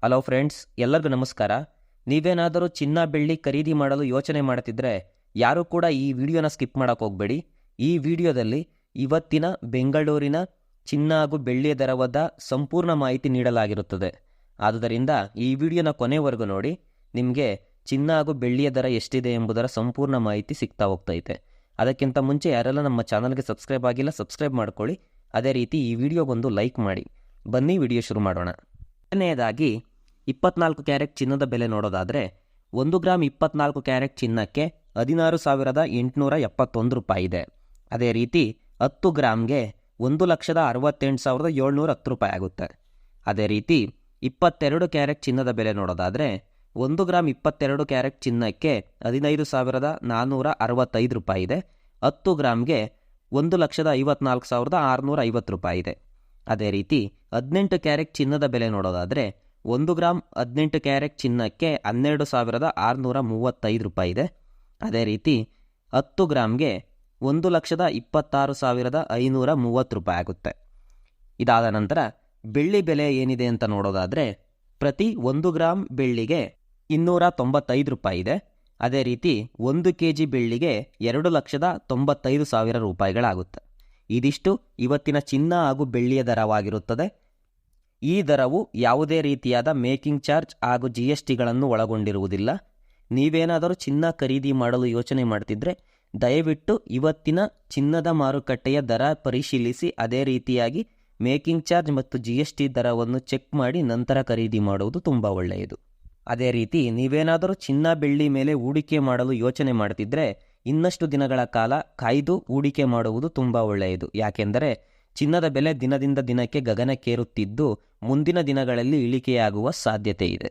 Hello friends, ಎಲ್ಲರಿಗೂ ನಮಸ್ಕಾರ. ನೀವೇನಾದರೂ ಚಿನ್ನ ಬೆಳ್ಳಿ ಖರೀದಿ ಮಾಡಲು ಯೋಚನೆ ಮಾಡ್ತಿದ್ರೆ ಯಾರೂ ಕೂಡ ಈ ವಿಡಿಯೋನ ಸ್ಕಿಪ್ ಮಾಡೋಕೆ ಹೋಗಬೇಡಿ. ಈ ವಿಡಿಯೋದಲ್ಲಿ ಇವತ್ತಿನ ಬೆಂಗಳೂರಿನ ಚಿನ್ನ ಹಾಗೂ ಬೆಳ್ಳಿಯ ದರವಾದ ಸಂಪೂರ್ಣ ಮಾಹಿತಿ ನೀಡಲಾಗಿರುತ್ತದೆ. ಆದುದರಿಂದ ಈ ವಿಡಿಯೋನ ಕೊನೆವರೆಗೂ ನೋಡಿ. ನಿಮಗೆ ಚಿನ್ನ ಹಾಗೂ ಬೆಳ್ಳಿಯ ದರ ಎಷ್ಟಿದೆ ಎಂಬುದರ ಸಂಪೂರ್ಣ ಮಾಹಿತಿ ಸಿಗ್ತಾ ಹೋಗ್ತೈತೆ. ಅದಕ್ಕಿಂತ ಮುಂಚೆ ಯಾರೆಲ್ಲ ನಮ್ಮ ಚಾನಲ್ಗೆ ಸಬ್ಸ್ಕ್ರೈಬ್ ಆಗಿಲ್ಲ ಸಬ್ಸ್ಕ್ರೈಬ್ ಮಾಡ್ಕೊಳ್ಳಿ. ಅದೇ ರೀತಿ ಈ ವಿಡಿಯೋಗೊಂದು ಲೈಕ್ ಮಾಡಿ. ಬನ್ನಿ ವಿಡಿಯೋ ಶುರು ಮಾಡೋಣ. ಮೊದಲನೆಯದಾಗಿ 24 ಕ್ಯಾರೆಟ್ ಚಿನ್ನದ ಬೆಲೆ ನೋಡೋದಾದರೆ 1 ಗ್ರಾಮ್ 24 ಕ್ಯಾರೆಟ್ ಚಿನ್ನಕ್ಕೆ 16,871 ರೂಪಾಯಿ ಇದೆ. ಅದೇ ರೀತಿ 10 ಗ್ರಾಮ್ಗೆ 1,68,710 ರೂಪಾಯಿ ಆಗುತ್ತೆ. ಅದೇ ರೀತಿ 22 ಕ್ಯಾರೆಟ್ ಚಿನ್ನದ ಬೆಲೆ ನೋಡೋದಾದರೆ 1 ಗ್ರಾಮ್ 22 ಕ್ಯಾರೆಟ್ ಚಿನ್ನಕ್ಕೆ 15,465 ರೂಪಾಯಿ ಇದೆ. 10 ಗ್ರಾಮ್ಗೆ 1,54,650 ರೂಪಾಯಿ ಇದೆ. ಅದೇ ರೀತಿ 18 ಕ್ಯಾರೆಟ್ ಚಿನ್ನದ ಬೆಲೆ ನೋಡೋದಾದರೆ 1 ಗ್ರಾಮ್ 18 ಕ್ಯಾರೆಟ್ ಚಿನ್ನಕ್ಕೆ 12,635 ರೂಪಾಯಿ ಇದೆ. ಅದೇ ರೀತಿ 10 ಗ್ರಾಮ್ಗೆ 1,26,530 ರೂಪಾಯಿ ಆಗುತ್ತೆ. ಇದಾದ ನಂತರ ಬೆಳ್ಳಿ ಬೆಲೆ ಏನಿದೆ ಅಂತ ನೋಡೋದಾದರೆ ಪ್ರತಿ 1 ಗ್ರಾಮ್ ಬೆಳ್ಳಿಗೆ 295 ರೂಪಾಯಿ ಇದೆ. ಅದೇ ರೀತಿ 1 kg ಬೆಳ್ಳಿಗೆ 2,95,000 ರೂಪಾಯಿಗಳಾಗುತ್ತೆ. ಇದಿಷ್ಟು ಇವತ್ತಿನ ಚಿನ್ನ ಹಾಗೂ ಬೆಳ್ಳಿಯ ದರವಾಗಿರುತ್ತದೆ. ಈ ದರವು ಯಾವುದೇ ರೀತಿಯಾದ ಮೇಕಿಂಗ್ ಚಾರ್ಜ್ ಹಾಗೂ GSTಗಳನ್ನು ಒಳಗೊಂಡಿರುವುದಿಲ್ಲ. ನೀವೇನಾದರೂ ಚಿನ್ನ ಖರೀದಿ ಮಾಡಲು ಯೋಚನೆ ಮಾಡ್ತಿದ್ರೆ ದಯವಿಟ್ಟು ಇವತ್ತಿನ ಚಿನ್ನದ ಮಾರುಕಟ್ಟೆಯ ದರ ಪರಿಶೀಲಿಸಿ ಅದೇ ರೀತಿಯಾಗಿ ಮೇಕಿಂಗ್ ಚಾರ್ಜ್ ಮತ್ತು GST ದರವನ್ನು ಚೆಕ್ ಮಾಡಿ ನಂತರ ಖರೀದಿ ಮಾಡುವುದು ತುಂಬ ಒಳ್ಳೆಯದು. ಅದೇ ರೀತಿ ನೀವೇನಾದರೂ ಚಿನ್ನ ಬೆಳ್ಳಿ ಮೇಲೆ ಹೂಡಿಕೆ ಮಾಡಲು ಯೋಚನೆ ಮಾಡ್ತಿದ್ರೆ ಇನ್ನಷ್ಟು ದಿನಗಳ ಕಾಲ ಕಾಯ್ದು ಹೂಡಿಕೆ ಮಾಡುವುದು ತುಂಬ ಒಳ್ಳೆಯದು. ಯಾಕೆಂದರೆ ಚಿನ್ನದ ಬೆಲೆ ದಿನದಿಂದ ದಿನಕ್ಕೆ ಗಗನಕ್ಕೇರುತ್ತಿದ್ದು ಮುಂದಿನ ದಿನಗಳಲ್ಲಿ ಇಳಿಕೆಯಾಗುವ ಸಾಧ್ಯತೆ ಇದೆ.